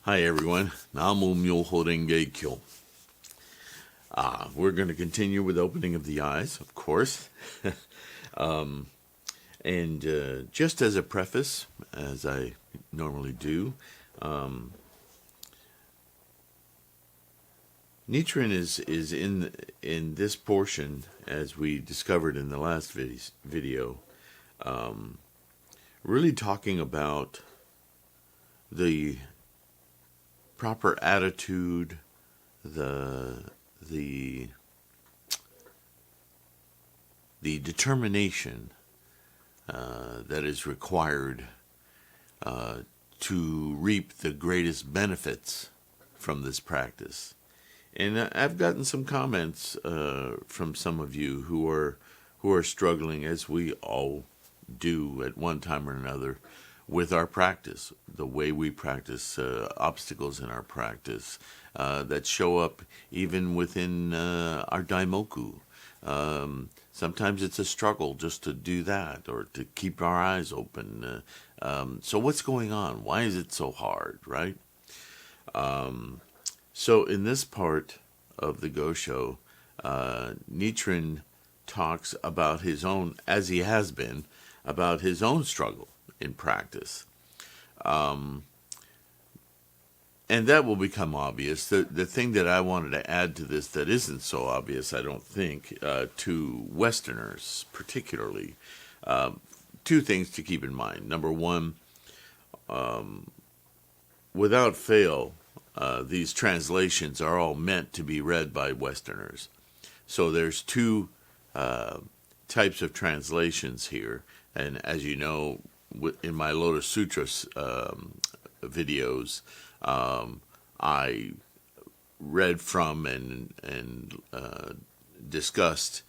Hi everyone, Namo Myoho Renge Kyo. We're going to continue with Opening of the Eyes, of course. And just as a preface, as I normally do, Nichiren is in this portion, as we discovered in the last video, really talking about the proper attitude, the determination that is required to reap the greatest benefits from this practice. And I've gotten some comments from some of you who are struggling, as we all do at one time or another, with our practice, the way we practice, obstacles in our practice that show up even within our daimoku. Sometimes it's a struggle just to do that or to keep our eyes open. So what's going on? Why is it so hard, right? So in this part of the Gosho, Nichiren talks about his own, as he has been, about his own struggle in practice. And that will become obvious. The thing that I wanted to add to this that isn't so obvious, I don't think, to Westerners particularly, two things to keep in mind. Number one, without fail, these translations are all meant to be read by Westerners. So there's two types of translations here. And as you know, in my Lotus Sutras videos, I read from and discussed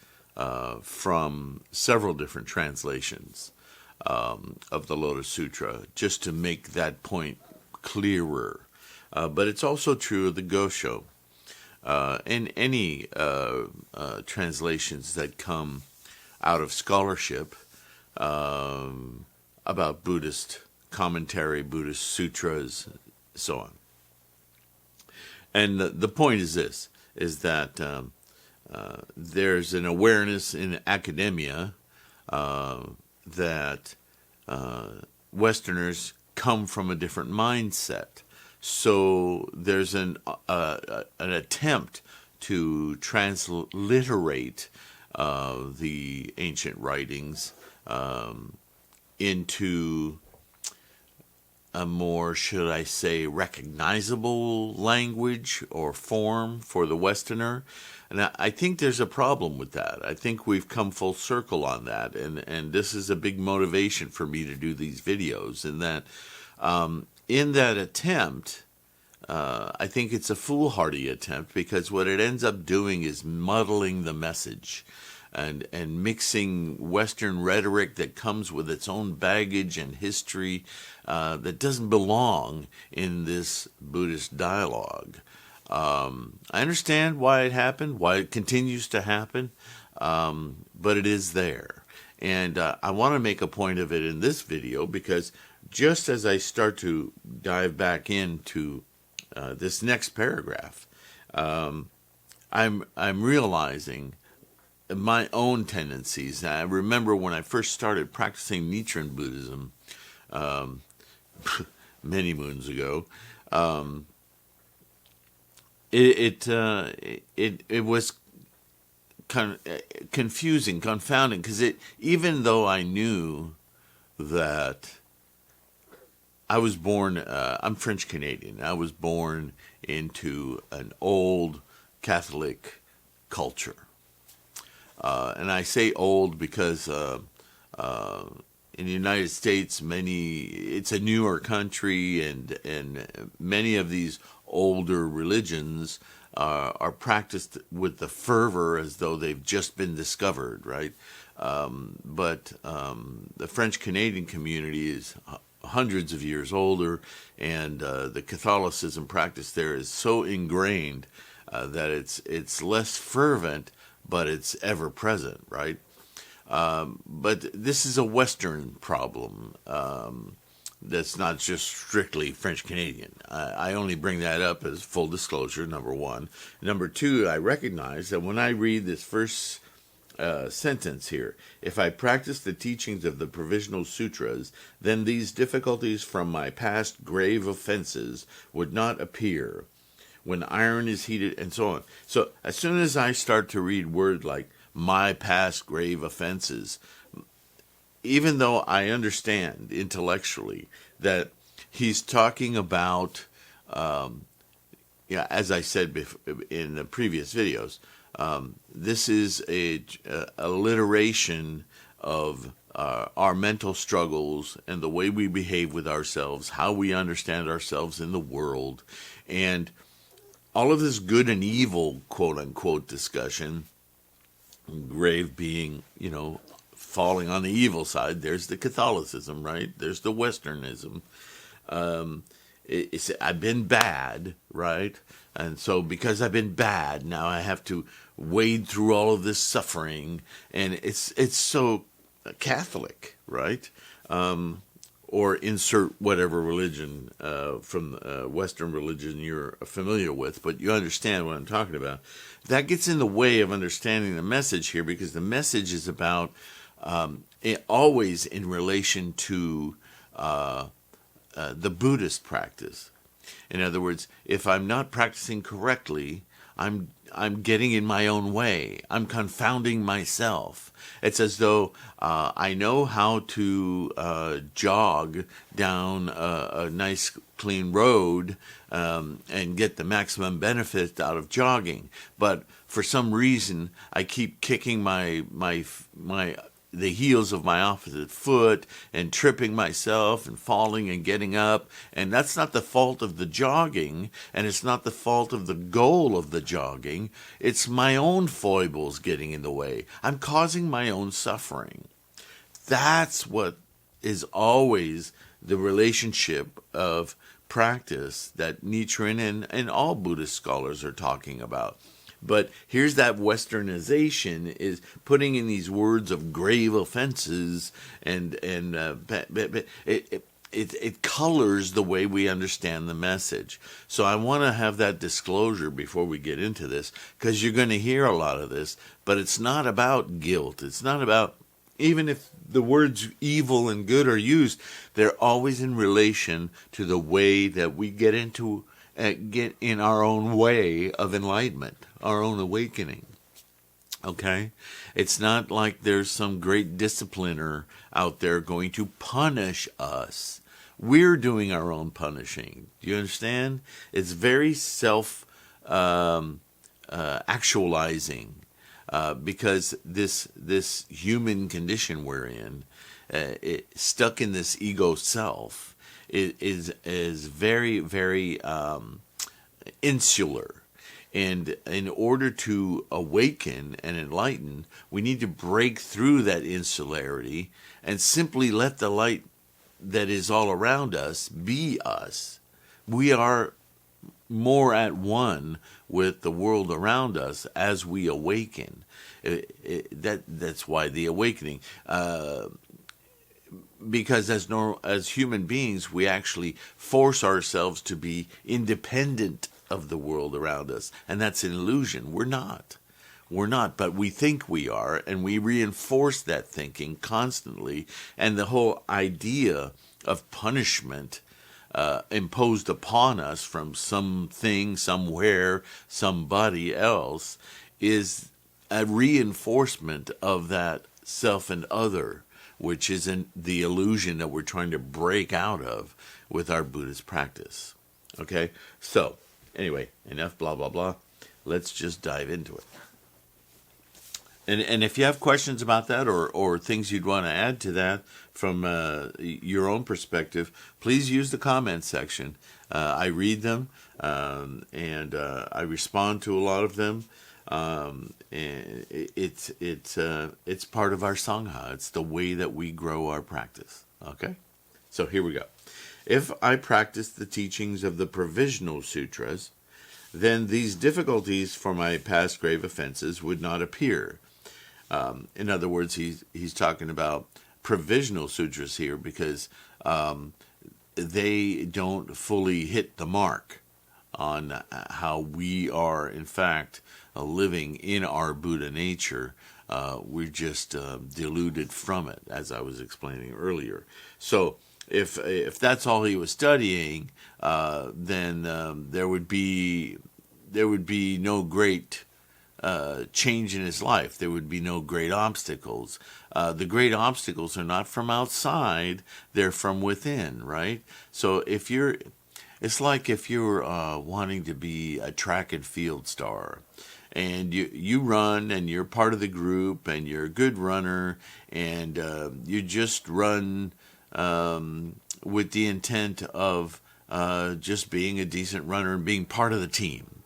from several different translations of the Lotus Sutra, just to make that point clearer. But it's also true of the Gosho. And any translations that come out of scholarship about Buddhist commentary, Buddhist sutras, so on. And the point is this, is that there's an awareness in academia that Westerners come from a different mindset. So there's an attempt to transliterate the ancient writings into a more, should I say, recognizable language or form for the Westerner. And I think there's a problem with that. I think we've come full circle on that. And this is a big motivation for me to do these videos. In that attempt, I think it's a foolhardy attempt, because what it ends up doing is muddling the message and mixing Western rhetoric that comes with its own baggage and history that doesn't belong in this Buddhist dialogue. I understand why it happened, why it continues to happen, but it is there. And I want to make a point of it in this video, because just as I start to dive back into this next paragraph, I'm realizing my own tendencies. I remember when I first started practicing Nichiren Buddhism many moons ago. It was kind of confusing, confounding, because even though I knew that I was born, I'm French Canadian. I was born into an old Catholic culture. And I say old because in the United States, it's a newer country, and many of these older religions are practiced with the fervor as though they've just been discovered, right? But the French-Canadian community is hundreds of years older, and the Catholicism practice there is so ingrained that it's less fervent, but it's ever present, right? But this is a Western problem. That's not just strictly French-Canadian. I only bring that up as full disclosure, number one. Number two, I recognize that when I read this first sentence here, if I practice the teachings of the Provisional Sutras, then these difficulties from my past grave offenses would not appear when iron is heated, and so on. So as soon as I start to read words like my past grave offenses, even though I understand intellectually that he's talking about, as I said in the previous videos, this is a alliteration of our mental struggles and the way we behave with ourselves, how we understand ourselves in the world, and all of this good and evil, quote-unquote, discussion, grave being, falling on the evil side. There's the Catholicism, right? There's the Westernism. I've been bad, right? And so because I've been bad, now I have to wade through all of this suffering. And it's so Catholic, right? Or insert whatever religion from Western religion you're familiar with, but you understand what I'm talking about. That gets in the way of understanding the message here, because the message is about always in relation to the Buddhist practice. In other words, if I'm not practicing correctly, I'm getting in my own way. I'm confounding myself. It's as though I know how to jog down a nice clean road and get the maximum benefit out of jogging, but for some reason I keep kicking the heels of my opposite foot and tripping myself and falling and getting up. And that's not the fault of the jogging, and it's not the fault of the goal of the jogging. It's my own foibles getting in the way. I'm causing my own suffering. That's what is always the relationship of practice that Nichiren and all Buddhist scholars are talking about. But here's that westernization, is putting in these words of grave offenses, and it colors the way we understand the message. So I want to have that disclosure before we get into this, because you're going to hear a lot of this, but it's not about guilt. It's not about, even if the words evil and good are used, they're always in relation to the way that we get in our own way of enlightenment, our own awakening. Okay? It's not like there's some great discipliner out there going to punish us. We're doing our own punishing. Do you understand? It's very self-actualizing, because this human condition we're in, stuck in this ego self, is very, very insular. And in order to awaken and enlighten, we need to break through that insularity and simply let the light that is all around us be us. We are more at one with the world around us as we awaken. That's why the awakening. Because as human beings, we actually force ourselves to be independent of the world around us, and that's an illusion. We're not, but we think we are, and we reinforce that thinking constantly. And the whole idea of punishment imposed upon us from something, somewhere, somebody else, is a reinforcement of that self and other, which is the illusion that we're trying to break out of with our Buddhist practice. Okay? So, anyway, enough blah, blah, blah. Let's just dive into it. And if you have questions about that, or things you'd want to add to that from your own perspective, please use the comments section. I read them, and I respond to a lot of them. And it's part of our sangha. It's the way that we grow our practice. Okay, so here we go. If I practice the teachings of the provisional sutras, then these difficulties for my past grave offenses would not appear. In other words, he's talking about provisional sutras here because they don't fully hit the mark on how we are, in fact, living in our Buddha nature. We're just deluded from it, as I was explaining earlier. So if that's all he was studying, then there would be no great change in his life. There would be no great obstacles. The great obstacles are not from outside; they're from within, right? So it's like if you're wanting to be a track and field star, and you run, and you're part of the group, and you're a good runner, and you just run with the intent of just being a decent runner and being part of the team.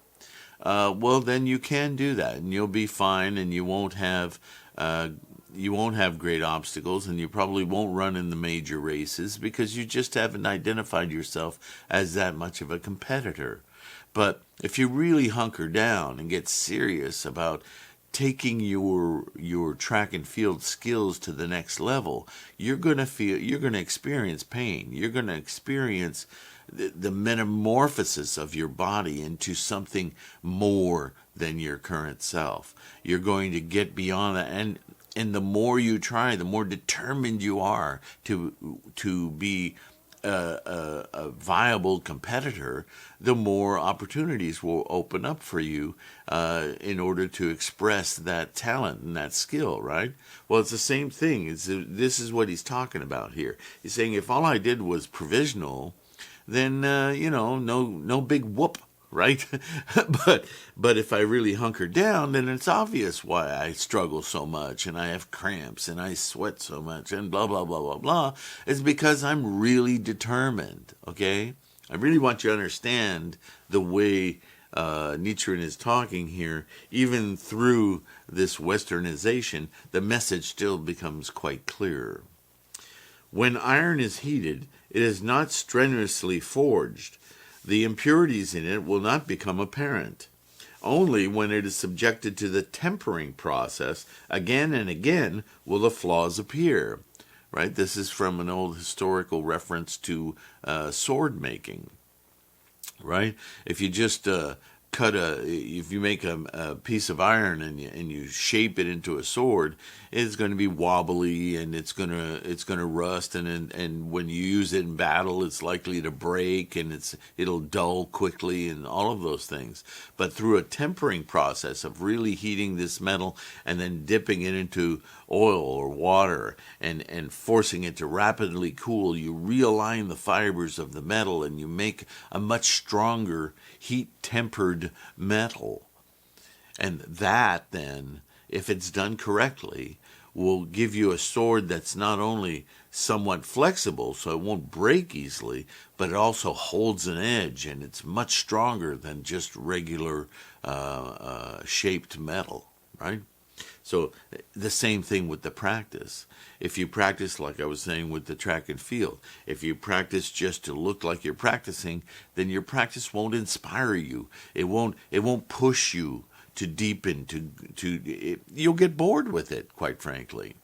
Well, then you can do that, and you'll be fine, and you won't have great obstacles, and you probably won't run in the major races because you just haven't identified yourself as that much of a competitor. But if you really hunker down and get serious about taking your track and field skills to the next level, you're going to experience pain. You're going to experience the metamorphosis of your body into something more than your current self. You're going to get beyond that, and the more you try, the more determined you are to be a viable competitor, the more opportunities will open up for you in order to express that talent and that skill, right? Well, it's the same thing. This is what he's talking about here. He's saying if all I did was provisional, then no big whoop, right? but if I really hunker down, then it's obvious why I struggle so much, and I have cramps, and I sweat so much, and blah blah blah blah blah. It's because I'm really determined. Okay, I really want you to understand the way Nichiren is talking here. Even through this Westernization, the message still becomes quite clear. When iron is heated, it is not strenuously forged. The impurities in it will not become apparent. Only when it is subjected to the tempering process, again and again will the flaws appear. Right? This is from an old historical reference to sword making. Right? If you just if you make a piece of iron and you shape it into a sword, it's going to be wobbly, and it's going to rust, and when you use it in battle, it's likely to break, and it'll dull quickly, and all of those things. But through a tempering process of really heating this metal and then dipping it into oil or water and forcing it to rapidly cool, you realign the fibers of the metal, and you make a much stronger heat-tempered metal. And that then, if it's done correctly, will give you a sword that's not only somewhat flexible, so it won't break easily, but it also holds an edge, and it's much stronger than just regular shaped metal, right? So the same thing with the practice. If you practice, like I was saying with the track and field, if you practice just to look like you're practicing, then your practice won't inspire you. It won't push you to deepen, you'll get bored with it, quite frankly.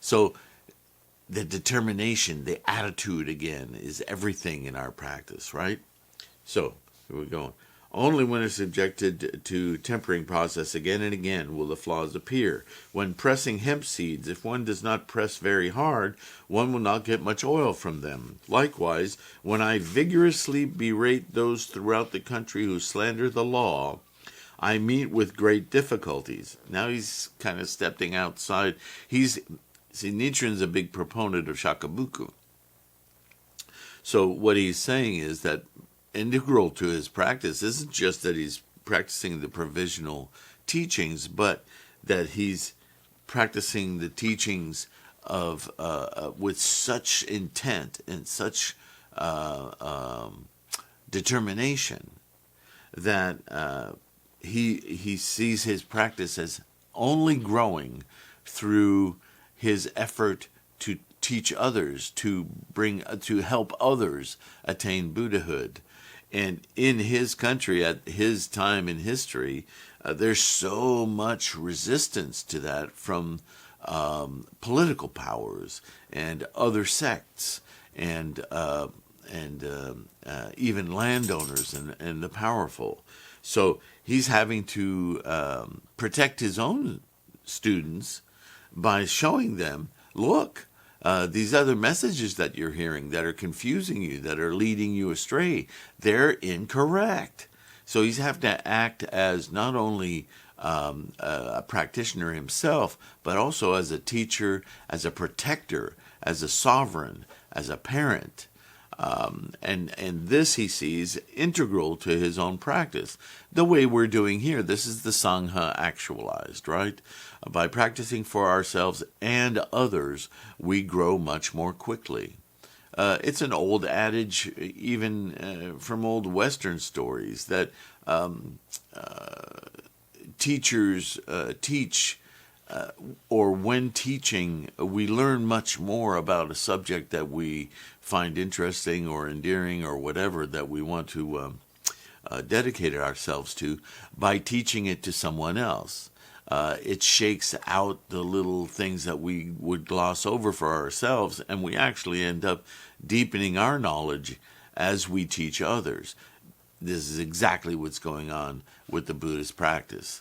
So the determination, the attitude, again, is everything in our practice, right? So here we go. Only when it's subjected to tempering process again and again will the flaws appear. When pressing hemp seeds, if one does not press very hard, one will not get much oil from them. Likewise, when I vigorously berate those throughout the country who slander the law, I meet with great difficulties. Now he's kind of stepping outside. Nichiren's a big proponent of Shakabuku. So what he's saying is that integral to his practice isn't just that he's practicing the provisional teachings, but that he's practicing the teachings of with such intent and such determination that he sees his practice as only growing through his effort to teach others, to help others attain Buddhahood. And in his country, at his time in history, there's so much resistance to that from political powers and other sects and even landowners and the powerful. So he's having to protect his own students by showing them, look, these other messages that you're hearing that are confusing you, that are leading you astray, they're incorrect. So he's having to act as not only a practitioner himself, but also as a teacher, as a protector, as a sovereign, as a parent. And this he sees integral to his own practice. The way we're doing here, this is the Sangha actualized, right? By practicing for ourselves and others, we grow much more quickly. It's an old adage, even from old Western stories, that teachers teach, or when teaching, we learn much more about a subject that we find interesting or endearing or whatever that we want to dedicate ourselves to by teaching it to someone else. It shakes out the little things that we would gloss over for ourselves, and we actually end up deepening our knowledge as we teach others. This is exactly what's going on with the Buddhist practice.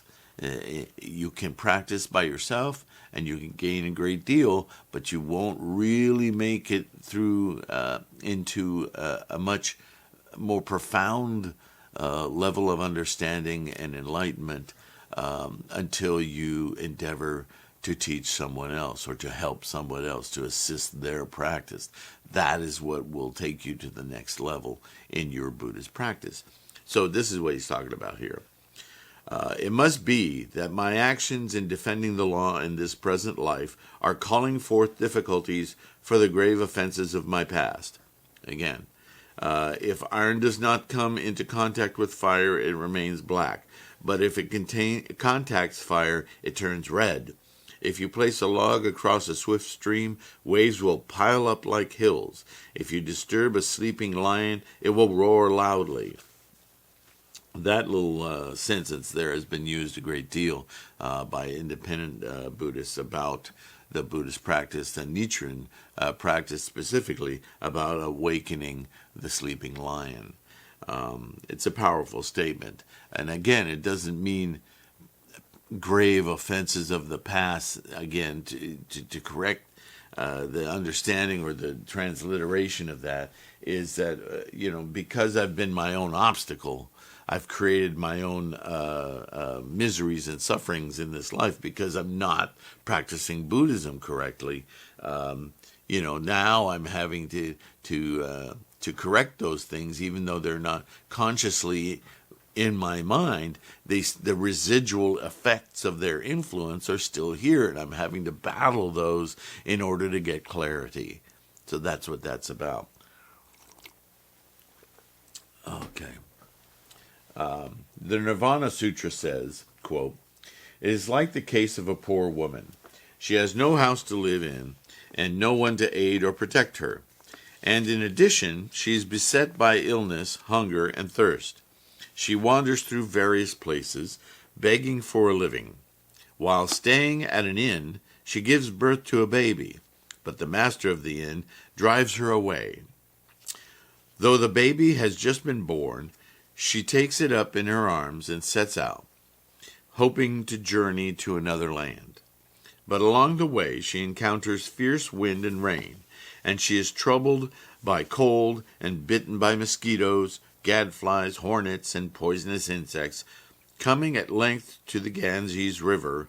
You can practice by yourself and you can gain a great deal, but you won't really make it through into a much more profound level of understanding and enlightenment until you endeavor to teach someone else or to help someone else, to assist their practice. That is what will take you to the next level in your Buddhist practice. So this is what he's talking about here. It must be that my actions in defending the law in this present life are calling forth difficulties for the grave offenses of my past. Again, if iron does not come into contact with fire, it remains black. But if it contacts fire, it turns red. If you place a log across a swift stream, waves will pile up like hills. If you disturb a sleeping lion, it will roar loudly. That little sentence there has been used a great deal by independent Buddhists about the Buddhist practice, and Nichiren practiced specifically about awakening the sleeping lion. It's a powerful statement. And again, it doesn't mean grave offenses of the past, again, to correct the understanding or the transliteration of that is that, because I've been my own obstacle, I've created my own miseries and sufferings in this life because I'm not practicing Buddhism correctly. Now I'm having to correct those things, even though they're not consciously in my mind. The residual effects of their influence are still here, and I'm having to battle those in order to get clarity. So that's what that's about. Okay. The Nirvana Sutra says, quote, "It is like the case of a poor woman. She has no house to live in and no one to aid or protect her. And in addition, she is beset by illness, hunger, and thirst. She wanders through various places, begging for a living. While staying at an inn, she gives birth to a baby, but the master of the inn drives her away. Though the baby has just been born, she takes it up in her arms and sets out, hoping to journey to another land. But along the way she encounters fierce wind and rain, and she is troubled by cold and bitten by mosquitoes, gadflies, hornets, and poisonous insects. Coming at length to the Ganges River,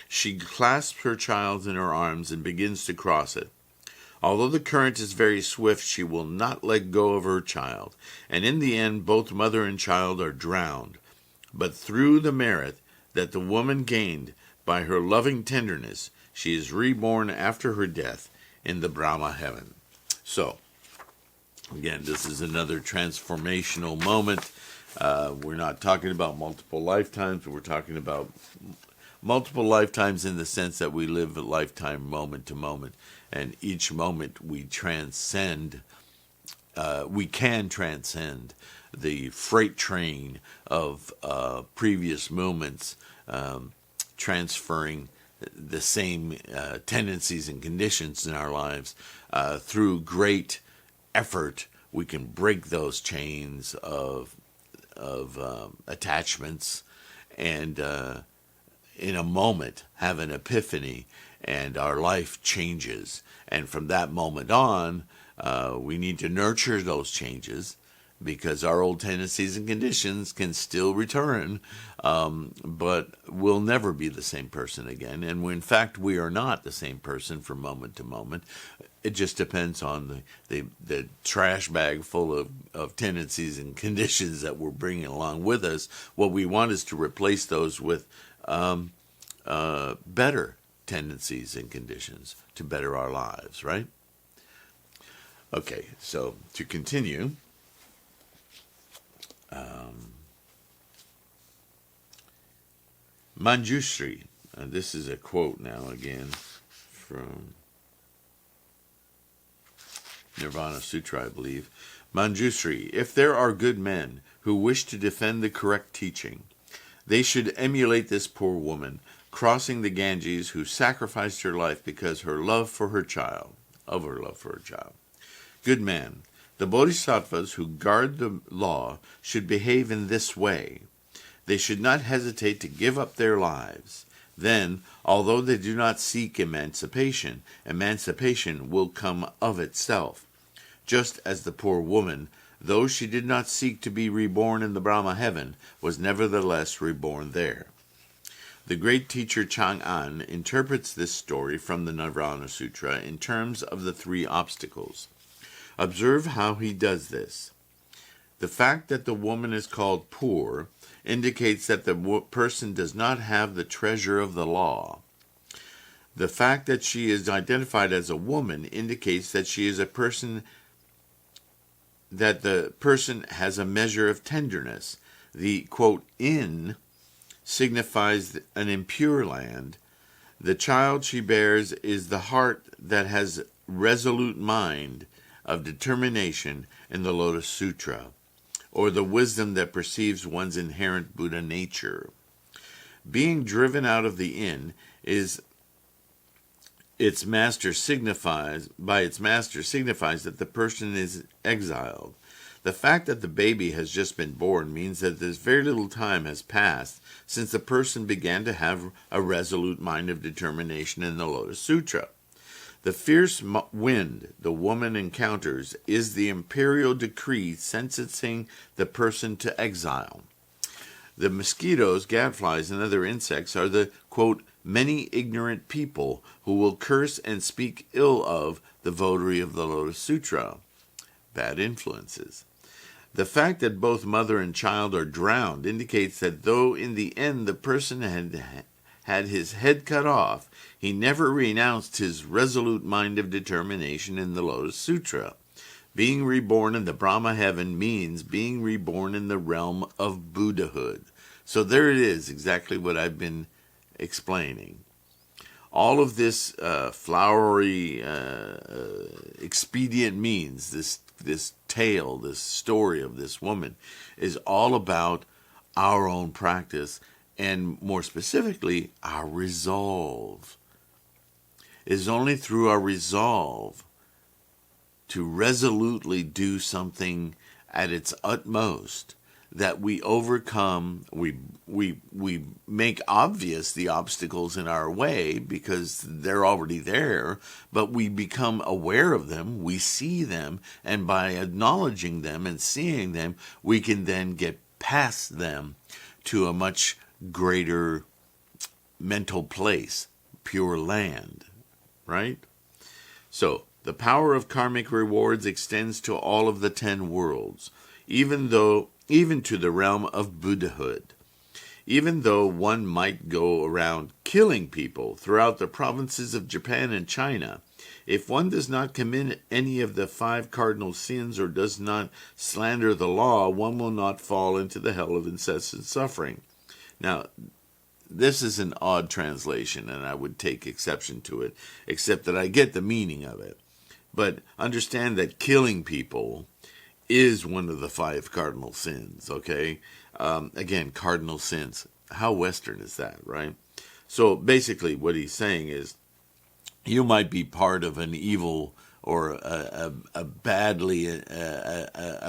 she clasps her child in her arms and begins to cross it. Although the current is very swift, she will not let go of her child, and in the end both mother and child are drowned. But through the merit that the woman gained by her loving tenderness, she is reborn after her death in the Brahma heaven." So, again, this is another transformational moment We're not talking about multiple lifetimes. We're talking about multiple lifetimes in the sense that we live a lifetime moment to moment. And each moment we transcend, we can transcend the freight train of previous moments, transferring the same tendencies and conditions in our lives. Through great effort, we can break those chains of attachments, and in a moment have an epiphany, and our life changes. And from that moment on, we need to nurture those changes, because our old tendencies and conditions can still return, but we'll never be the same person again. And in fact, we are not the same person from moment to moment. It just depends on the trash bag full of tendencies and conditions that we're bringing along with us. What we want is to replace those with better tendencies and conditions to better our lives, right? Okay, so to continue, Manjushri, this is a quote now again from Nirvana Sutra, I believe. Manjushri, if there are good men who wish to defend the correct teaching, they should emulate this poor woman crossing the Ganges, who sacrificed her life because of her love for her child. Good man, the bodhisattvas who guard the law should behave in this way. They should not hesitate to give up their lives. Then, although they do not seek emancipation, emancipation will come of itself. Just as the poor woman, though she did not seek to be reborn in the Brahma heaven, was nevertheless reborn there. The great teacher Chang'an interprets this story from the Nirvana Sutra in terms of the three obstacles. Observe how he does this. The fact that the woman is called poor indicates that the person does not have the treasure of the law. The fact that she is identified as a woman indicates that she is a person, that the person has a measure of tenderness. The, quote, inn signifies an impure land. The child she bears is the heart that has resolute mind of determination in the Lotus Sutra, or the wisdom that perceives one's inherent Buddha nature. Being driven out of the inn is its master signifies that the person is exiled. The fact that the baby has just been born means that there's very little time has passed since the person began to have a resolute mind of determination in the Lotus Sutra. The fierce wind the woman encounters is the imperial decree sentencing the person to exile. The mosquitoes, gadflies, and other insects are the, quote, many ignorant people who will curse and speak ill of the votary of the Lotus Sutra. Bad influences. The fact that both mother and child are drowned indicates that though in the end the person had his head cut off, he never renounced his resolute mind of determination in the Lotus Sutra. Being reborn in the Brahma heaven means being reborn in the realm of Buddhahood. So there it is, exactly what I've been explaining. All of this flowery expedient means, this tale, this story of this woman, is all about our own practice, and more specifically, our resolve. It is only through our resolve to resolutely do something at its utmost that we overcome, we make obvious the obstacles in our way because they're already there, but we become aware of them, we see them, and by acknowledging them and seeing them, we can then get past them to a much greater mental place, pure land, right? So, the power of karmic rewards extends to all of the 10 worlds, even to the realm of Buddhahood. Even though one might go around killing people throughout the provinces of Japan and China, if one does not commit any of the 5 cardinal sins or does not slander the law, one will not fall into the hell of incessant suffering. Now, this is an odd translation, and I would take exception to it, except that I get the meaning of it. But understand that killing people is one of the 5 cardinal sins, okay? Again, cardinal sins. How Western is that, right? So basically what he's saying is, you might be part of an evil or a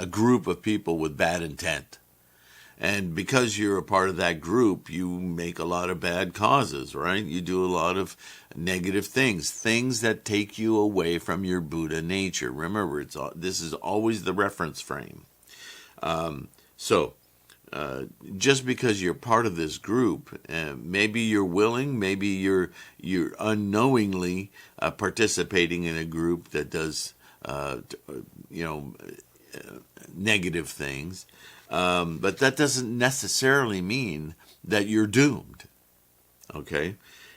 group of people with bad intent. And because you're a part of that group, you make a lot of bad causes, right? You do a lot of negative things that take you away from your Buddha nature. Remember, this is always the reference frame. Just because you're part of this group, maybe you're willing, maybe you're unknowingly participating in a group that does, negative things. But that doesn't necessarily mean that you're doomed, okay?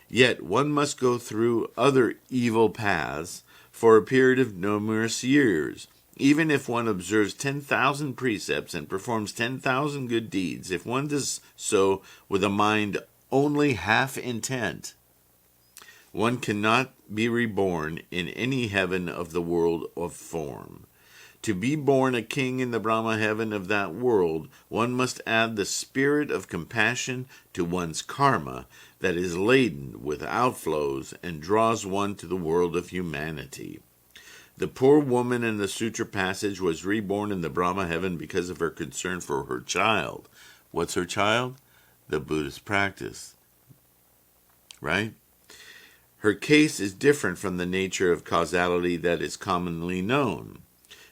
Yet one must go through other evil paths for a period of numerous years. Even if one observes 10,000 precepts and performs 10,000 good deeds, if one does so with a mind only half intent, one cannot be reborn in any heaven of the world of form. To be born a king in the Brahma heaven of that world, one must add the spirit of compassion to one's karma that is laden with outflows and draws one to the world of humanity. The poor woman in the sutra passage was reborn in the Brahma heaven because of her concern for her child. What's her child? The Buddhist practice. Right? Her case is different from the nature of causality that is commonly known.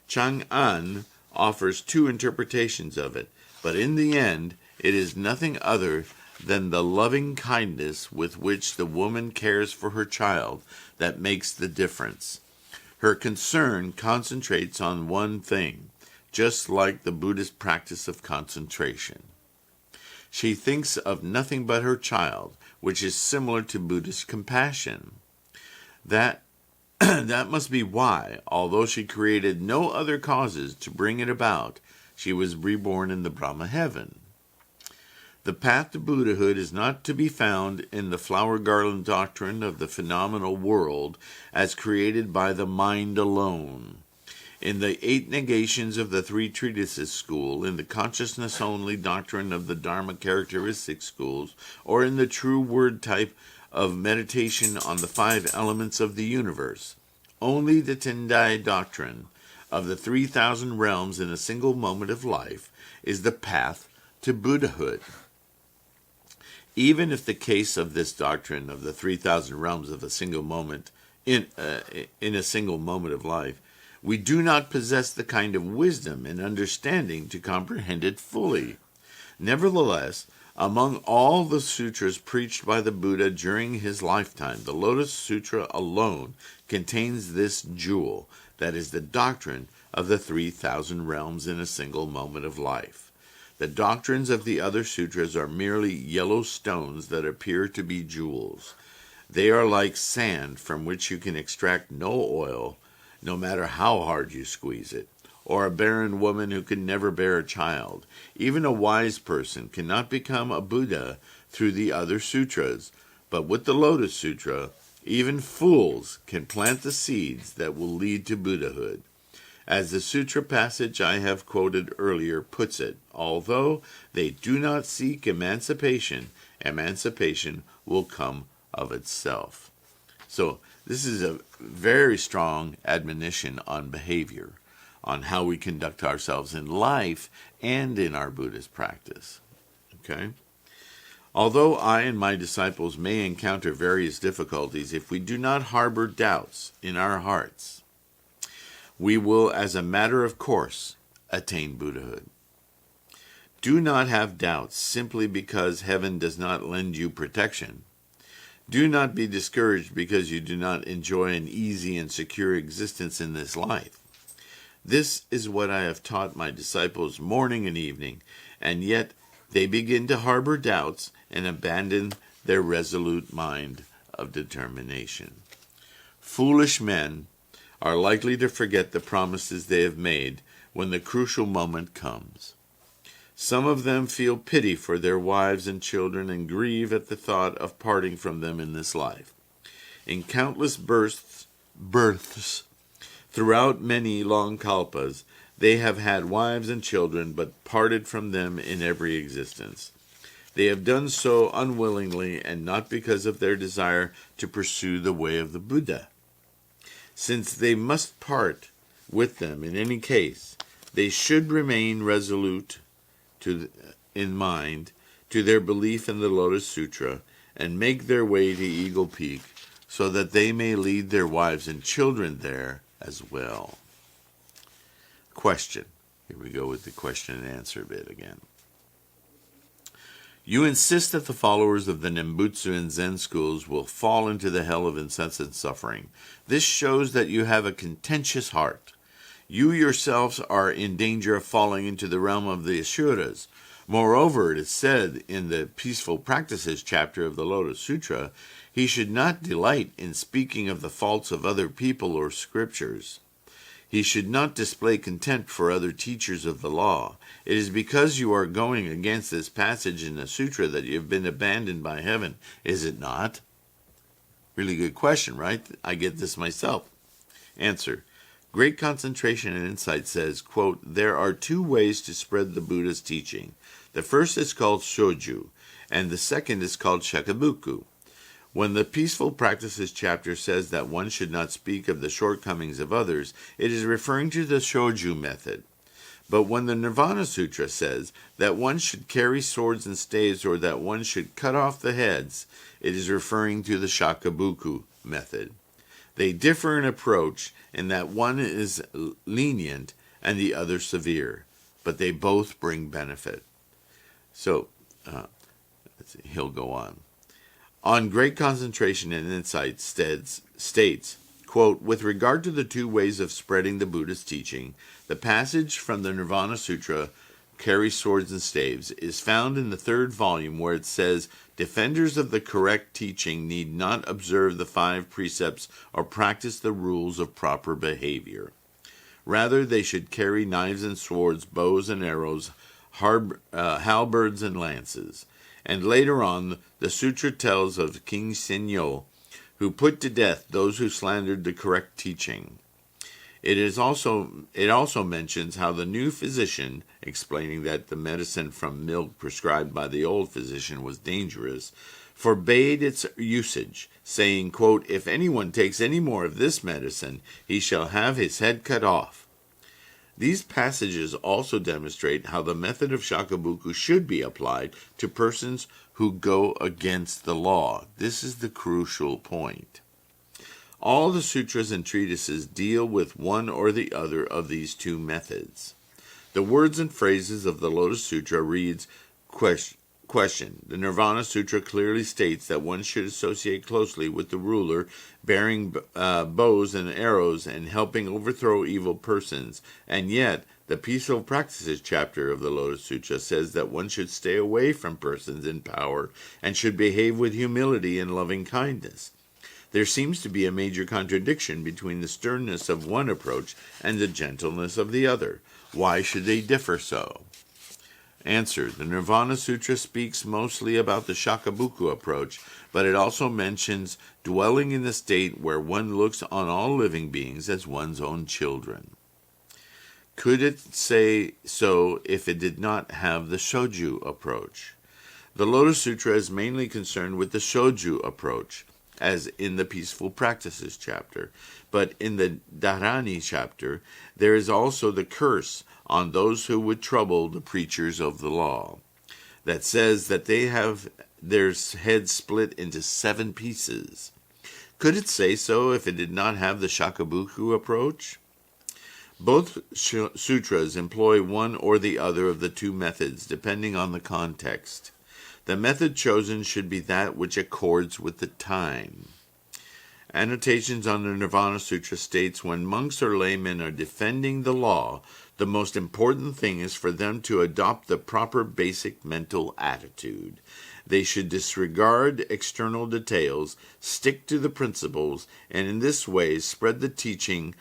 Chang'an offers 2 interpretations of it, but in the end, it is nothing other than the loving kindness with which the woman cares for her child that makes the difference. Her concern concentrates on one thing, just like the Buddhist practice of concentration. She thinks of nothing but her child, which is similar to Buddhist compassion. That must be why, although she created no other causes to bring it about, she was reborn in the Brahma heaven. The path to Buddhahood is not to be found in the flower garland doctrine of the phenomenal world as created by the mind alone, in the 8 negations of the 3 treatises school, in the consciousness-only doctrine of the Dharma characteristic schools, or in the true word type of meditation on the 5 elements of the universe. Only the Tendai doctrine of the 3,000 realms in a single moment of life is the path to Buddhahood. Even if the case of this doctrine of the 3,000 realms of a single moment in a single moment of life, we do not possess the kind of wisdom and understanding to comprehend it fully. Nevertheless, among all the sutras preached by the Buddha during his lifetime, the Lotus Sutra alone contains this jewel, that is the doctrine of the 3,000 realms in a single moment of life. The doctrines of the other sutras are merely yellow stones that appear to be jewels. They are like sand from which you can extract no oil, no matter how hard you squeeze it, or a barren woman who can never bear a child. Even a wise person cannot become a Buddha through the other sutras, but with the Lotus Sutra, even fools can plant the seeds that will lead to Buddhahood. As the sutra passage I have quoted earlier puts it, although they do not seek emancipation, emancipation will come of itself. So this is a very strong admonition on behavior, on how we conduct ourselves in life and in our Buddhist practice. Okay? Although I and my disciples may encounter various difficulties, if we do not harbor doubts in our hearts, we will, as a matter of course, attain Buddhahood. Do not have doubts simply because heaven does not lend you protection. Do not be discouraged because you do not enjoy an easy and secure existence in this life. This is what I have taught my disciples morning and evening, and yet they begin to harbor doubts and abandon their resolute mind of determination. Foolish men are likely to forget the promises they have made when the crucial moment comes. Some of them feel pity for their wives and children and grieve at the thought of parting from them in this life. In countless births throughout many long kalpas, they have had wives and children, but parted from them in every existence. They have done so unwillingly and not because of their desire to pursue the way of the Buddha. Since they must part with them in any case, they should remain resolute in mind to their belief in the Lotus Sutra and make their way to Eagle Peak so that they may lead their wives and children there as well. Question. Here we go with the question and answer bit again. You insist that the followers of the Nembutsu and Zen schools will fall into the hell of incessant suffering. This shows that you have a contentious heart. You yourselves are in danger of falling into the realm of the Asuras. Moreover, it is said in the Peaceful Practices chapter of the Lotus Sutra, he should not delight in speaking of the faults of other people or scriptures. He should not display contempt for other teachers of the law. It is because you are going against this passage in the sutra that you have been abandoned by heaven, is it not? Really good question, right? I get this myself. Answer. Great Concentration and Insight says, quote, there are two ways to spread the Buddha's teaching. The first is called shoju, and the second is called shakabuku. When the Peaceful Practices chapter says that one should not speak of the shortcomings of others, it is referring to the shoju method. But when the Nirvana Sutra says that one should carry swords and staves or that one should cut off the heads, it is referring to the shakabuku method. They differ in approach in that one is lenient and the other severe, but they both bring benefit. So, he'll go on. On Great Concentration and Insight states, quote, with regard to the two ways of spreading the Buddha's teaching, the passage from the Nirvana Sutra, Carry Swords and Staves, is found in the third volume where it says, defenders of the correct teaching need not observe the 5 precepts or practice the rules of proper behavior. Rather, they should carry knives and swords, bows and arrows, halberds and lances. And later on, the sutra tells of King Senyo, who put to death those who slandered the correct teaching. It also mentions how the new physician, explaining that the medicine from milk prescribed by the old physician was dangerous, forbade its usage, saying, quote, if anyone takes any more of this medicine, he shall have his head cut off. These passages also demonstrate how the method of shakabuku should be applied to persons who go against the law. This is the crucial point. All the sutras and treatises deal with one or the other of these two methods. The words and phrases of the Lotus Sutra reads, question. The Nirvana Sutra clearly states that one should associate closely with the ruler, bearing bows and arrows and helping overthrow evil persons. And yet, the Peaceful Practices chapter of the Lotus Sutra says that one should stay away from persons in power and should behave with humility and loving kindness. There seems to be a major contradiction between the sternness of one approach and the gentleness of the other. Why should they differ so? Answer. The Nirvana Sutra speaks mostly about the shakabuku approach, but it also mentions dwelling in the state where one looks on all living beings as one's own children. Could it say so if it did not have the shoju approach? The Lotus Sutra is mainly concerned with the shoju approach, as in the Peaceful Practices chapter, but in the Dharani chapter, there is also the curse on those who would trouble the preachers of the law, that says that they have their heads split into 7 pieces. Could it say so if it did not have the shakabuku approach? Both sutras employ one or the other of the two methods, depending on the context. The method chosen should be that which accords with the time. Annotations on the Nirvana Sutra states when monks or laymen are defending the law, the most important thing is for them to adopt the proper basic mental attitude. They should disregard external details, stick to the principles, and in this way spread the teaching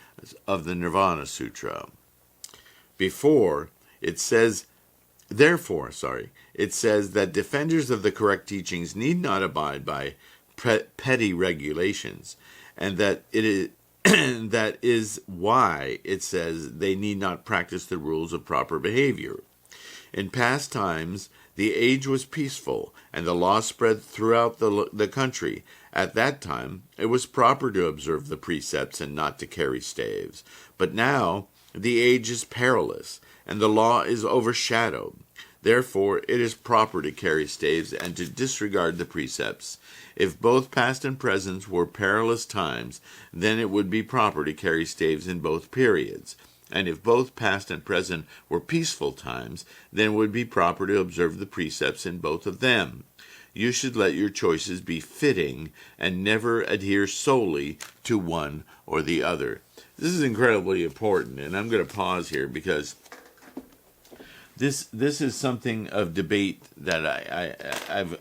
of the Nirvana Sutra. Therefore, it says that defenders of the correct teachings need not abide by petty regulations, and that it is that is why it says they need not practice the rules of proper behavior. In past times, the age was peaceful, and the law spread throughout the country. At that time, it was proper to observe the precepts and not to carry staves. But now, the age is perilous, and the law is overshadowed. Therefore, it is proper to carry staves and to disregard the precepts. If both past and present were perilous times, then it would be proper to carry staves in both periods. And if both past and present were peaceful times, then it would be proper to observe the precepts in both of them. You should let your choices be fitting and never adhere solely to one or the other. This is incredibly important, and I'm going to pause here because this is something of debate that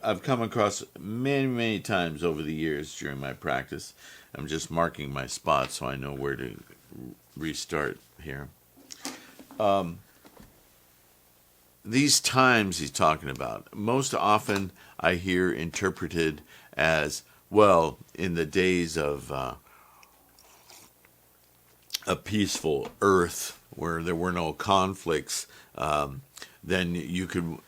I've come across many times over the years during my practice. I'm just marking my spot so I know where to restart here. These times he's talking about, most often I hear interpreted as, well, in the days of a peaceful earth where there were no conflicts, then you could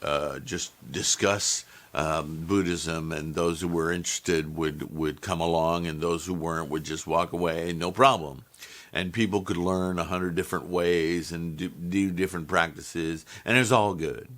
just discuss Buddhism, and those who were interested would come along, and those who weren't would just walk away, no problem. And people could learn 100 different ways and do different practices, and it's all good.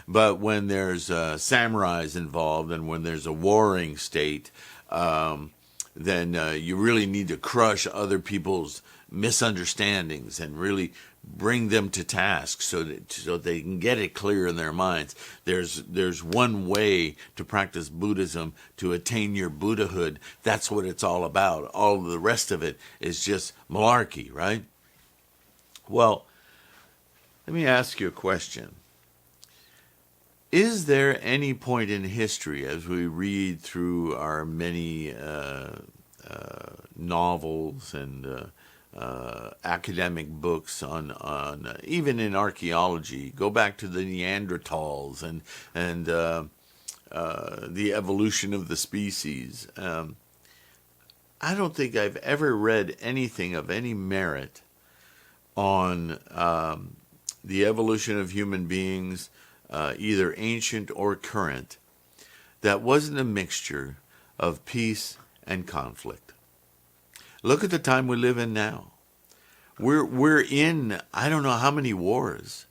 But when there's samurais involved and when there's a warring state, then you really need to crush other people's misunderstandings and really bring them to task so they can get it clear in their minds. There's one way to practice Buddhism to attain your Buddhahood. That's what it's all about. All of the rest of it is just malarkey, right? Well, let me ask you a question. Is there any point in history, as we read through our many novels and academic books on even in archaeology, go back to the Neanderthals and the evolution of the species. I don't think I've ever read anything of any merit on the evolution of human beings, either ancient or current, that wasn't a mixture of peace and conflict. Look at the time we live in now. We're in, I don't know how many wars.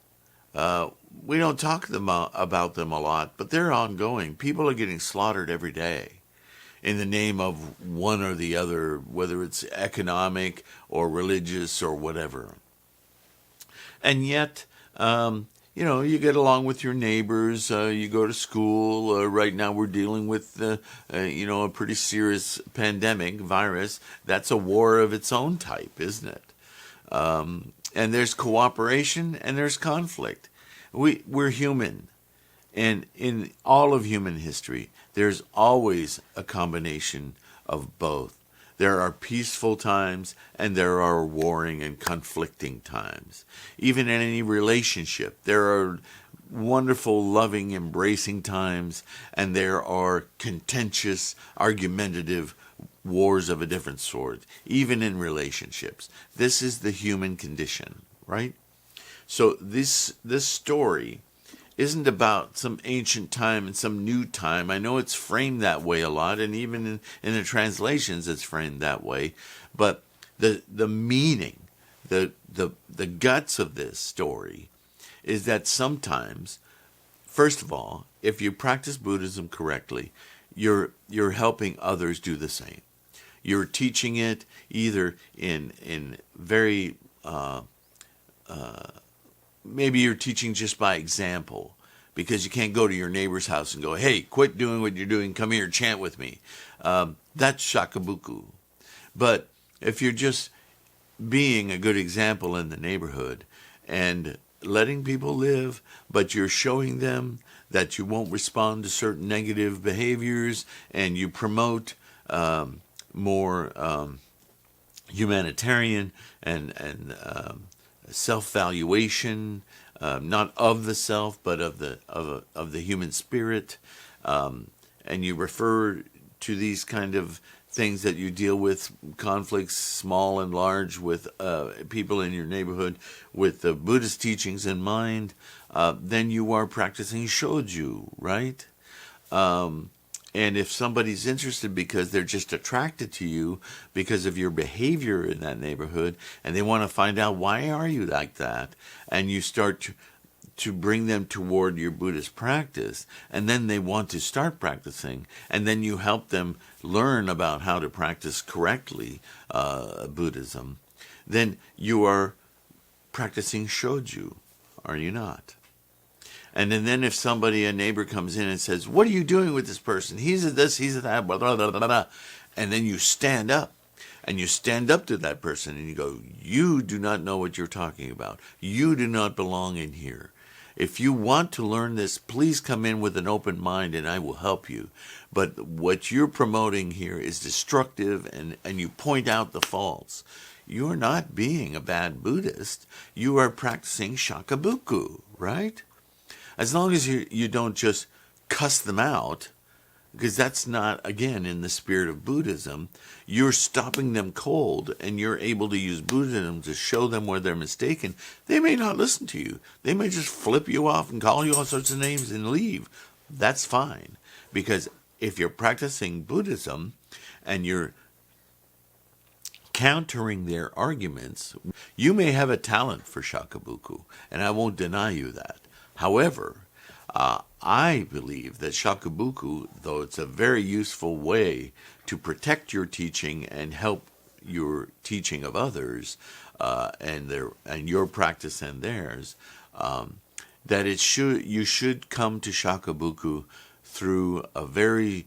We don't talk about them a lot, but they're ongoing. People are getting slaughtered every day in the name of one or the other, whether it's economic or religious or whatever. And yet, you get along with your neighbors, you go to school. Right now we're dealing with, a pretty serious pandemic virus. That's a war of its own type, isn't it? And there's cooperation and there's conflict. We're human. And in all of human history, there's always a combination of both. There are peaceful times and there are warring and conflicting times. Even in any relationship, there are wonderful, loving, embracing times, and there are contentious, argumentative wars of a different sort, even in relationships. This is the human condition, right? So this story isn't about some ancient time and some new time. I know it's framed that way a lot, and even in the translations it's framed that way. But the meaning, the guts of this story is that sometimes, first of all, if you practice Buddhism correctly, you're helping others do the same. You're teaching it either in very maybe you're teaching just by example, because you can't go to your neighbor's house and go, hey, quit doing what you're doing, come here, chant with me. That's shakabuku. But if you're just being a good example in the neighborhood and letting people live, but you're showing them that you won't respond to certain negative behaviors, and you promote more humanitarian and self-valuation, not of the self, but of the human spirit, and you refer to these kind of things that you deal with, conflicts, small and large, with people in your neighborhood, with the Buddhist teachings in mind, then you are practicing shoju, right? And if somebody's interested because they're just attracted to you because of your behavior in that neighborhood, and they want to find out why are you like that, and you start to bring them toward your Buddhist practice, and then they want to start practicing, and then you help them learn about how to practice correctly Buddhism, then you are practicing shoju, are you not? And then if a neighbor comes in and says, what are you doing with this person? He's a this, he's a that, blah, blah, blah, blah, blah. And then you stand up. And you stand up to that person and you go, you do not know what you're talking about. You do not belong in here. If you want to learn this, please come in with an open mind and I will help you. But what you're promoting here is destructive, and you point out the faults. You're not being a bad Buddhist. You are practicing shakabuku, right? As long as you don't just cuss them out, because that's not, again, in the spirit of Buddhism, you're stopping them cold, and you're able to use Buddhism to show them where they're mistaken. They may not listen to you. They may just flip you off and call you all sorts of names and leave. That's fine, because if you're practicing Buddhism and you're countering their arguments, you may have a talent for shakabuku, and I won't deny you that. However, I believe that shakabuku, though it's a very useful way to protect your teaching and help your teaching of others, and your practice and theirs, that you should come to shakabuku through a very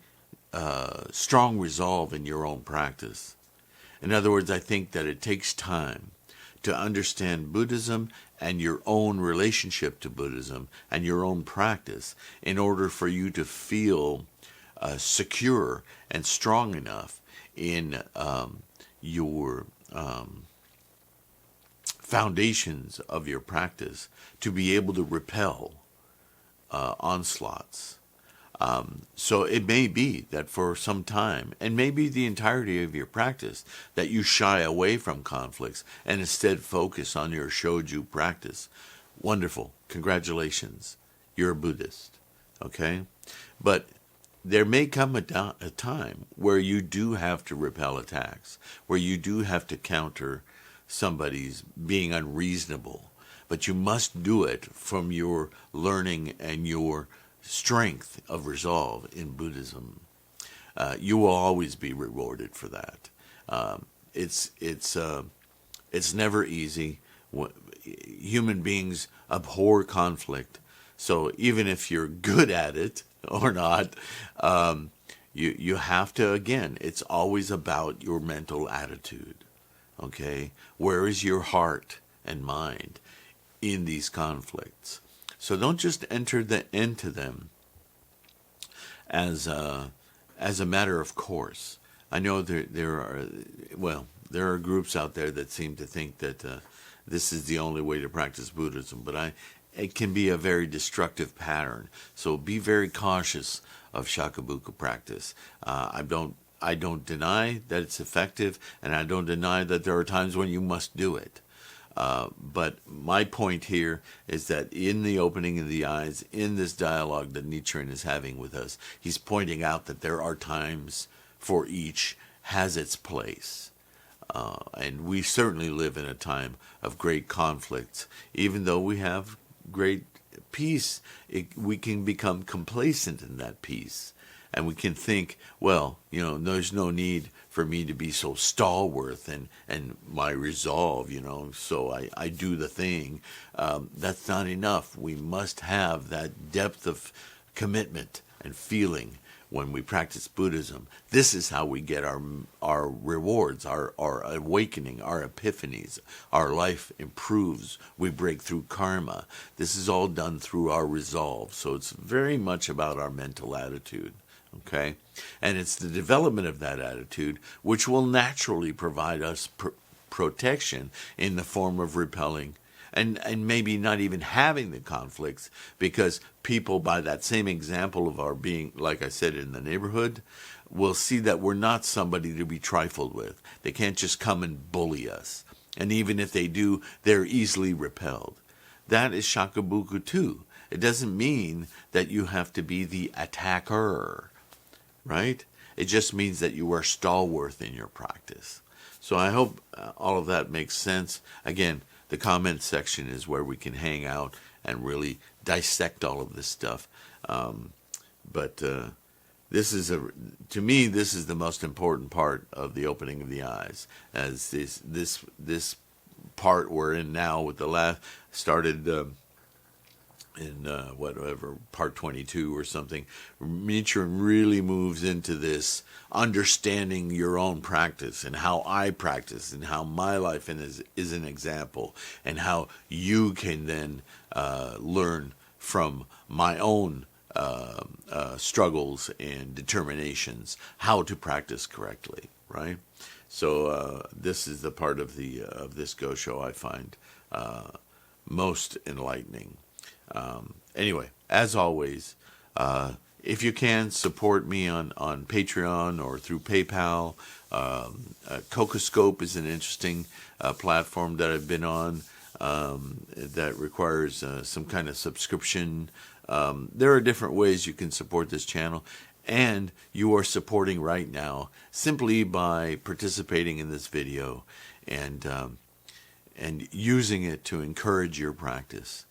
strong resolve in your own practice. In other words, I think that it takes time to understand Buddhism and your own relationship to Buddhism and your own practice in order for you to feel secure and strong enough in your foundations of your practice to be able to repel onslaughts. So it may be that for some time, and maybe the entirety of your practice, that you shy away from conflicts and instead focus on your shoju practice. Wonderful. Congratulations. You're a Buddhist. Okay? But there may come a time where you do have to repel attacks, where you do have to counter somebody's being unreasonable. But you must do it from your learning and your strength of resolve in Buddhism. You will always be rewarded for that. It's never easy. Human beings abhor conflict. So even if you're good at it or not, you have to, again, it's always about your mental attitude. Okay? Where is your heart and mind in these conflicts? So don't just enter into them as a matter of course. I know there are groups out there that seem to think that this is the only way to practice Buddhism, but it can be a very destructive pattern. So be very cautious of shakabuku practice. I don't deny that it's effective, and I don't deny that there are times when you must do it. But my point here is that in the opening of the eyes, in this dialogue that Nichiren is having with us, he's pointing out that there are times for each has its place. And we certainly live in a time of great conflicts. Even though we have great peace, we can become complacent in that peace. And we can think, well, there's no need for me to be so stalwart and my resolve, so I do the thing. That's not enough. We must have that depth of commitment and feeling when we practice Buddhism, this is how we get our rewards, our awakening, our epiphanies. Our life improves. We break through karma. This is all done through our resolve. So it's very much about our mental attitude. Okay? And it's the development of that attitude which will naturally provide us protection in the form of repelling and maybe not even having the conflicts, because people, by that same example of our being, like I said, in the neighborhood, will see that we're not somebody to be trifled with. They can't just come and bully us. And even if they do, they're easily repelled. That is shakabuku too. It doesn't mean that you have to be the attacker, right? It just means that you are stalwart in your practice. So I hope all of that makes sense. Again, the comment section is where we can hang out and really dissect all of this stuff. But this is to me, this is the most important part of the opening of the eyes. As this part we're in now with the last started in whatever part 22 or something. Nichiren really moves into this understanding your own practice and how I practice and how my life is an example, and how you can then learn from my own struggles and determinations how to practice correctly, right? So this is the part of this Go-Sho I find most enlightening. Anyway, as always, if you can, support me on Patreon or through PayPal. Cocoscope is an interesting platform that I've been on that requires some kind of subscription. There are different ways you can support this channel, and you are supporting right now simply by participating in this video and using it to encourage your practice.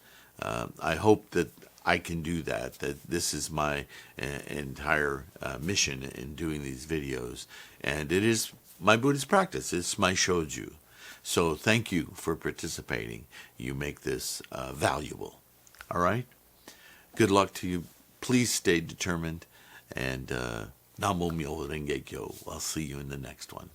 I hope that I can do that this is my entire mission in doing these videos. And it is my Buddhist practice. It's my shoju. So thank you for participating. You make this valuable. All right? Good luck to you. Please stay determined. And Namo Myoho Renge Kyo. I'll see you in the next one.